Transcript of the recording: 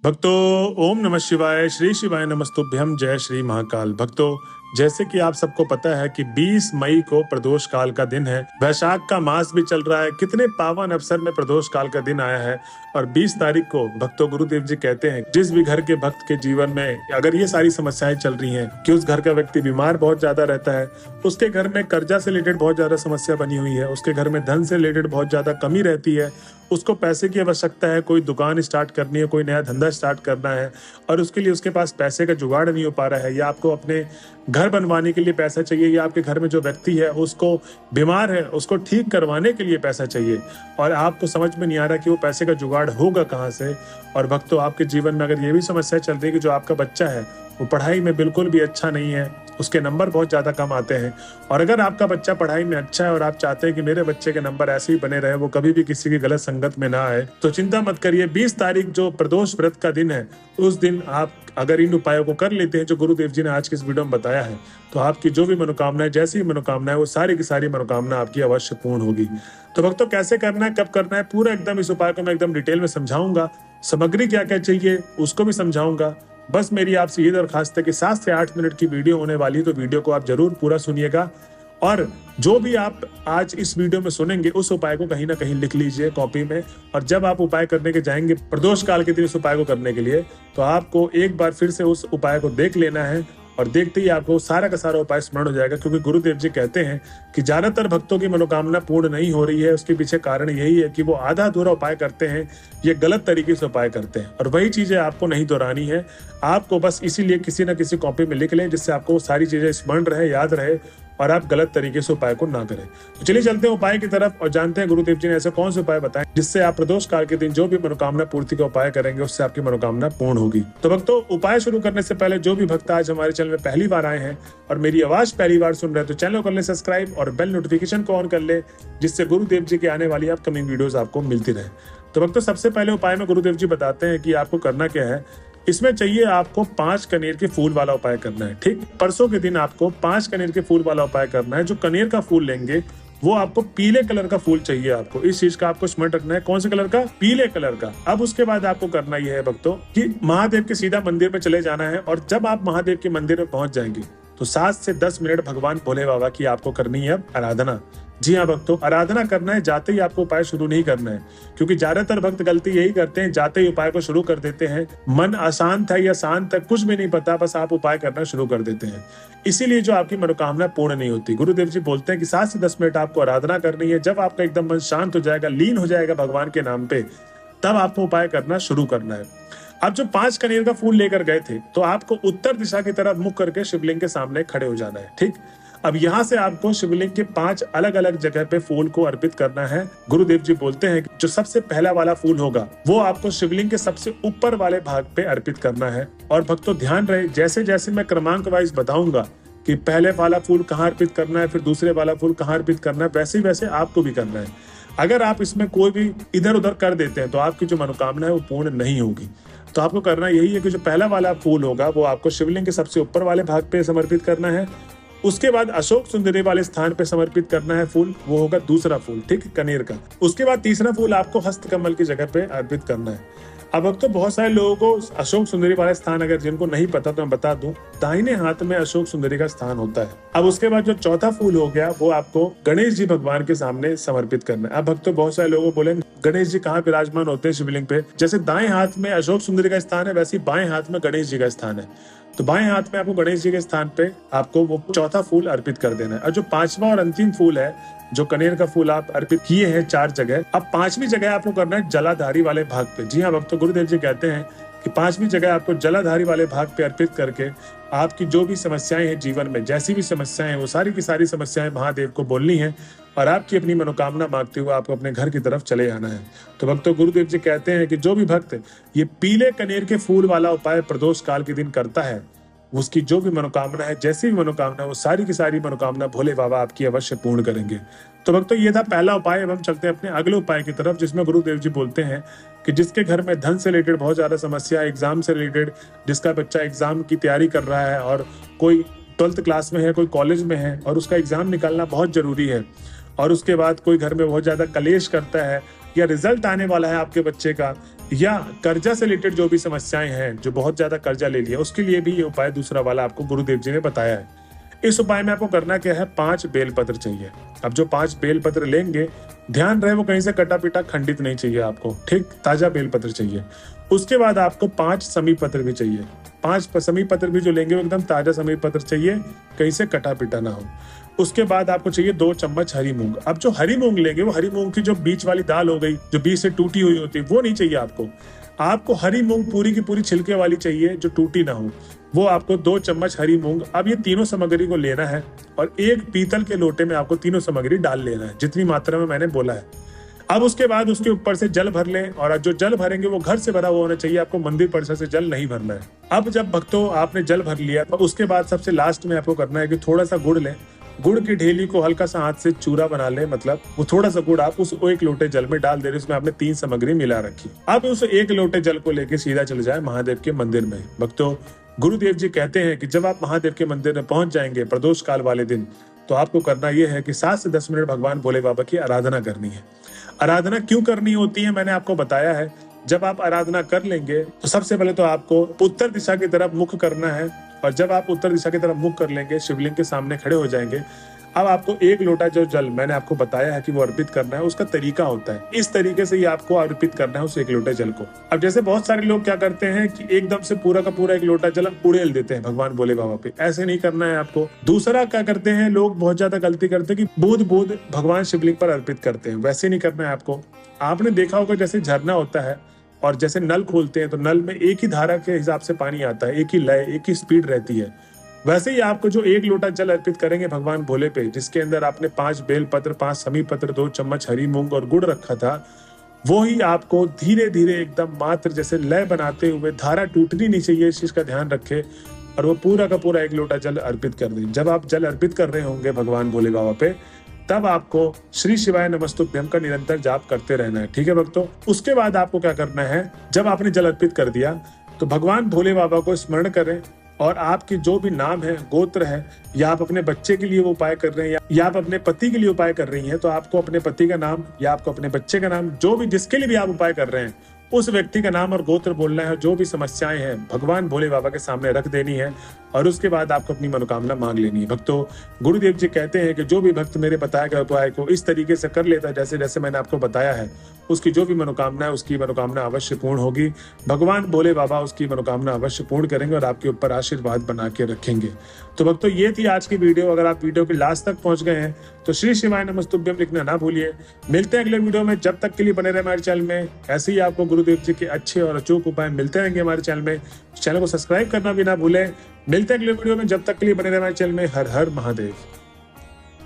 भक्तों, ओम नमः शिवाय, श्री शिवाय नमस्तुभ्यम, जय श्री महाकाल। भक्तों, जैसे कि आप सबको पता है कि 20 मई को प्रदोष काल का दिन है। वैशाख का मास भी चल रहा है। कितने पावन अवसर में प्रदोष काल का दिन आया है। और 20 तारीख को भक्तों गुरुदेव जी कहते हैं, जिस भी घर के भक्त के जीवन में अगर ये सारी समस्याएं चल रही हैं कि उस घर का व्यक्ति बीमार बहुत ज्यादा रहता है, उसके घर में कर्जा से रिलेटेड बहुत ज्यादा समस्या बनी हुई है, उसके घर में धन से रिलेटेड बहुत ज्यादा कमी रहती है, उसको पैसे की आवश्यकता है, कोई दुकान स्टार्ट करनी है, कोई नया धंधा स्टार्ट करना है और उसके लिए उसके पास पैसे का जुगाड़ नहीं हो पा रहा है, या आपको अपने घर बनवाने के लिए पैसा चाहिए, या आपके घर में जो व्यक्ति है उसको बीमार है, उसको ठीक करवाने के लिए पैसा चाहिए और आपको समझ में नहीं आ रहा कि वो पैसे का जुगाड़ होगा कहाँ से। और भक्तों, आपके जीवन में अगर ये भी समस्या चल रही है कि जो आपका बच्चा है वो पढ़ाई में बिल्कुल भी अच्छा नहीं है, उसके नंबर बहुत ज्यादा कम आते हैं, और अगर आपका बच्चा पढ़ाई में अच्छा है और आप चाहते हैं कि मेरे बच्चे के नंबर ऐसे ही बने रहे, वो कभी भी किसी की गलत संगत में ना आए, तो चिंता मत करिए। 20 तारीख जो प्रदोष व्रत का दिन है, उस दिन आप अगर इन उपायों को कर लेते हैं जो गुरुदेव जी ने आज की इस वीडियो में बताया है, तो आपकी जो भी मनोकामनाएं, जैसी भी मनोकामनाएं, वो सारी की सारी मनोकामना आपकी अवश्य पूर्ण होगी। तो भक्तों, कैसे करना है, कब करना है, पूरा एकदम इस उपाय को मैं एकदम डिटेल में समझाऊंगा। सामग्री क्या क्या चाहिए उसको भी समझाऊंगा। बस मेरी आपसे ये दरखास्त है कि 7 से 8 मिनट की वीडियो होने वाली है, तो वीडियो को आप जरूर पूरा सुनिएगा। और जो भी आप आज इस वीडियो में सुनेंगे उस उपाय को कहीं ना कहीं लिख लीजिए कॉपी में, और जब आप उपाय करने के जाएंगे प्रदोष काल के दिन इस उपाय को करने के लिए, तो आपको एक बार फिर से उस उपाय को देख लेना है और देखते ही आपको सारा का सारा उपाय स्मरण हो जाएगा। क्योंकि गुरुदेव जी कहते हैं कि ज्यादातर भक्तों की मनोकामना पूर्ण नहीं हो रही है, उसके पीछे कारण यही है कि वो आधा अधूरा उपाय करते हैं, ये गलत तरीके से उपाय करते हैं, और वही चीजें आपको नहीं दोहरानी है। आपको बस इसीलिए किसी न किसी कॉपी में लिख लें जिससे आपको वो सारी चीजें स्मरण रहे, याद रहे, और आप गलत तरीके से उपाय को ना करें। तो चलिए चलते हैं उपाय की तरफ और जानते हैं गुरुदेव जी ने ऐसे कौन से उपाय बताएं जिससे आप प्रदोष काल के दिन जो भी मनोकामना पूर्ति का उपाय करेंगे उससे आपकी मनोकामना पूर्ण होगी। तो भक्तों, उपाय शुरू करने से पहले जो भी भक्त आज हमारे चैनल में पहली बार आए हैं और मेरी आवाज पहली बार सुन रहे हैं, तो चैनल को कर ले सब्सक्राइब और बेल नोटिफिकेशन को ऑन कर ले, जिससे गुरुदेव जी की आने वाली अपकमिंग वीडियोस आपको मिलती रहे। तो भक्तों, सबसे पहले उपाय में गुरुदेव जी बताते हैं कि आपको करना क्या है। इसमें चाहिए आपको 5 कनेर के फूल वाला उपाय करना है। ठीक, परसों के दिन आपको 5 कनेर के फूल वाला उपाय करना है। जो कनेर का फूल लेंगे वो आपको पीले कलर का फूल चाहिए। आपको इस चीज का आपको स्मरण रखना है। कौन से कलर का? पीले कलर का। अब उसके बाद आपको करना यह है भक्तों कि महादेव के सीधा मंदिर में चले जाना है, और जब आप महादेव के मंदिर में पहुंच जाएंगे तो 7 से 10 मिनट भगवान भोले बाबा की आपको करनी है आराधना। जी हाँ भक्तों, आराधना करना है, जाते ही आपको उपाय शुरू नहीं करना है। क्योंकि ज्यादातर भक्त गलती यही करते हैं, जाते ही उपाय को शुरू कर देते हैं। मन अशांत है या शांत है कुछ भी नहीं पता, बस आप उपाय करना शुरू कर देते हैं। इसीलिए जो आपकी मनोकामना पूर्ण नहीं होती। गुरुदेव जी बोलते हैं कि 7 से 10 मिनट आपको आराधना करनी है। जब आपका एकदम मन शांत हो जाएगा, लीन हो जाएगा भगवान के नाम पे, तब आपको उपाय करना शुरू करना है। अब जो 5 कनेर का फूल लेकर गए थे, तो आपको उत्तर दिशा की तरफ मुख करके शिवलिंग के सामने खड़े हो जाना है। ठीक, अब यहाँ से आपको शिवलिंग के 5 अलग अलग जगह पे फूल को अर्पित करना है। गुरुदेव जी बोलते हैं कि जो सबसे पहला वाला फूल होगा वो आपको शिवलिंग के सबसे ऊपर वाले भाग पे अर्पित करना है। और भक्तों ध्यान रहे, जैसे जैसे मैं क्रमांक वाइज बताऊंगा कि पहले वाला फूल कहाँ अर्पित करना है, फिर दूसरे वाला फूल कहाँ अर्पित करना है, वैसे वैसे आपको भी करना है। अगर आप इसमें कोई भी इधर उधर कर देते हैं तो आपकी जो मनोकामना है वो पूर्ण नहीं होगी। तो आपको करना यही है कि जो पहला वाला फूल होगा वो आपको शिवलिंग के सबसे ऊपर वाले भाग पे समर्पित करना है। उसके बाद अशोक सुंदरी वाले स्थान पे समर्पित करना है फूल, वो होगा दूसरा फूल, ठीक, कनेर का। उसके बाद तीसरा फूल आपको हस्तकमल की जगह पे अर्पित करना है। अब तो बहुत सारे लोगों को अशोक सुंदरी वाला स्थान अगर जिनको नहीं पता तो मैं बता दूं, दाहिने हाथ में अशोक सुंदरी का स्थान होता है। अब उसके बाद जो चौथा फूल हो गया वो आपको गणेश जी भगवान के सामने समर्पित करना है। अब भक्तों, बहुत सारे लोगों बोले गणेश जी कहाँ विराजमान होते हैं शिवलिंग पे? जैसे दाएं हाथ में अशोक सुंदरी का स्थान है, वैसे बाएं हाथ में गणेश जी का स्थान है। तो बाएं हाथ में आपको गणेश जी के स्थान पे आपको वो चौथा फूल अर्पित कर देना है। और जो 5वां और अंतिम फूल है, जो कनेर का फूल आप अर्पित किए हैं 4 जगह, अब 5वीं जगह आपको करना है जलाधारी वाले भाग पे। जी हाँ भक्तों, गुरुदेव जी कहते हैं कि 5वीं जगह आपको जलाधारी वाले भाग पे अर्पित करके आपकी जो भी समस्याएं हैं जीवन में, जैसी भी समस्याएं हैं, वो सारी की सारी समस्याएं महादेव को बोलनी है और आपकी अपनी मनोकामना मांगते हुए आपको अपने घर की तरफ चले आना है। तो भक्तों, गुरुदेव जी कहते हैं कि जो भी भक्त ये पीले कनेर के फूल वाला उपाय प्रदोष काल के दिन करता है, उसकी जो भी मनोकामना है, जैसी भी मनोकामना, वो सारी की सारी मनोकामना भोले बाबा आपकी अवश्य पूर्ण करेंगे। तो भक्तों, ये था पहला उपाय। अब हम चलते हैं अपने अगले उपाय की तरफ, जिसमें गुरुदेव जी बोलते हैं कि जिसके घर में धन से रिलेटेड बहुत ज्यादा समस्या है, एग्जाम से रिलेटेड, जिसका बच्चा एग्जाम की तैयारी कर रहा है और कोई 12th क्लास में है, कोई कॉलेज में है और उसका एग्जाम निकालना बहुत जरूरी है, और उसके बाद कोई घर में बहुत ज्यादा कलेश करता है या रिजल्ट आने वाला है आपके बच्चे का, या कर्जा से रिलेटेड जो भी समस्याएं हैं, जो बहुत ज्यादा कर्जा ले लिया, उसके लिए भी ये उपाय दूसरा वाला आपको गुरुदेव जी ने बताया है। इस उपाय में आपको करना क्या है, 5 बेलपत्र चाहिए। अब जो 5 बेलपत्र लेंगे, ध्यान रहे वो कहीं से कटा पीटा खंडित नहीं चाहिए आपको, ठीक, ताजा बेलपत्र चाहिए। उसके बाद आपको 5 समी पत्र भी चाहिए। 5 समी पत्र भी जो लेंगे वो एकदम ताजा समी पत्र चाहिए, कहीं से कटा पीटा ना हो। उसके बाद आपको चाहिए 2 चम्मच हरी मूंग। अब जो हरी मूंग लेंगे वो हरी मूंग की जो बीच वाली दाल हो गई, जो बीच से टूटी हुई होती है, वो नहीं चाहिए आपको। आपको हरी मूंग पूरी की पूरी छिलके वाली चाहिए, जो टूटी ना हो। वो आपको 2 चम्मच हरी मूंग। अब ये तीनों सामग्री को लेना है और एक पीतल के लोटे में आपको तीनों सामग्री डाल लेना है, जितनी मात्रा में मैंने बोला है। अब उसके बाद उसके ऊपर से जल भर लें, और जो जल भरेंगे वो घर से भरा हुआ होना चाहिए, आपको मंदिर परिसर से जल नहीं भरना है। अब जब भक्तों आपने जल भर लिया, तो उसके बाद सबसे लास्ट में आपको करना है कि थोड़ा सा गुड़ लें। गुड़ की ढेली को हल्का सा हाथ से चूरा बना ले, मतलब वो थोड़ा सा गुड़ आप उस 1 लोटे जल में डाल दे रहे, उसमें आपने 3 सामग्री मिला रखी। अब उस 1 लोटे जल को लेके सीधा चले जाए महादेव के मंदिर में। भक्तों, गुरुदेव जी कहते हैं कि जब आप महादेव के मंदिर में पहुंच जाएंगे प्रदोष काल वाले दिन, तो आपको करना यह है कि 7 से 10 मिनट भगवान भोले बाबा की आराधना करनी है। आराधना क्यों करनी होती है मैंने आपको बताया है। जब आप आराधना कर लेंगे तो सबसे पहले तो आपको उत्तर दिशा की तरफ मुख करना है, और जब आप उत्तर दिशा की तरफ मुख कर लेंगे, शिवलिंग के सामने खड़े हो जाएंगे। अब आपको 1 लोटा जो जल मैंने आपको बताया है कि वो अर्पित करना है, उसका तरीका होता है इस तरीके से ही आपको अर्पित करना है उस 1 लोटे जल को। अब जैसे बहुत सारे लोग क्या करते हैं कि एकदम से पूरा का पूरा 1 लोटा जल उड़ेल देते हैं भगवान भोले बाबा पे, ऐसे नहीं करना है आपको। दूसरा क्या करते हैं लोग, बहुत ज्यादा गलती करते हैं कि बूंद बूंद भगवान शिवलिंग पर अर्पित करते हैं, वैसे नहीं करना है आपको। आपने देखा होगा जैसे झरना होता है और जैसे नल खोलते हैं तो नल में एक ही धारा के हिसाब से पानी आता है, एक ही लय, एक ही स्पीड रहती है। वैसे ही आपको जो 1 लोटा जल अर्पित करेंगे भगवान भोले पे, जिसके अंदर आपने 5 बेलपत्र, 5 समी पत्र, 2 चम्मच हरी मूंग और गुड़ रखा था, वो ही आपको धीरे धीरे एकदम मात्र जैसे लय बनाते हुए, धारा टूटनी नहीं चाहिए इस चीज का ध्यान रखे, और वो पूरा का पूरा 1 लोटा जल अर्पित कर दें। जब आप जल अर्पित कर रहे होंगे भगवान भोले बाबा पे, तब आपको श्री शिवाय नमस्तुभ्यम का निरंतर जाप करते रहना है, ठीक है भक्तों। उसके बाद आपको क्या करना है, जब आपने जल अर्पित कर दिया तो भगवान भोले बाबा को स्मरण करें, और आपके जो भी नाम है, गोत्र है, या आप अपने बच्चे के लिए वो उपाय कर रहे हैं, या आप अपने पति के लिए उपाय कर रही हैं, तो आपको अपने पति का नाम या आपको अपने बच्चे का नाम, जो भी जिसके लिए भी आप उपाय कर रहे हैं, उस व्यक्ति का नाम और गोत्र बोलना है। जो भी समस्याएं हैं भगवान भोले बाबा के सामने रख देनी है, और उसके बाद आपको अपनी मनोकामना मांग लेनी है। भक्तों, गुरुदेव जी कहते हैं कि जो भी भक्त मेरे बताए गए उपाय को इस तरीके से कर लेता है जैसे जैसे मैंने आपको बताया है, उसकी जो भी मनोकामना है उसकी मनोकामना अवश्य पूर्ण होगी। भगवान भोले बाबा उसकी मनोकामना अवश्य पूर्ण करेंगे और आपके ऊपर आशीर्वाद बना के रखेंगे। तो भक्तों, ये थी आज की वीडियो। अगर आप वीडियो के लास्ट तक पहुंच गए हैं तो श्री शिवाय नमस्तुभ्यम लिखना ना भूलिए। मिलते हैं अगले वीडियो में, जब तक के लिए बने रहे हमारे चैनल में। ऐसे ही आपको गुरुदेव जी के अच्छे और अचूक उपाय मिलते रहेंगे हमारे चैनल में। चैनल को सब्सक्राइब करना भी ना भूलें। मिलते हैं अगले वीडियो में, जब तक के लिए बने रहे हमारे चैनल में। हर हर महादेव।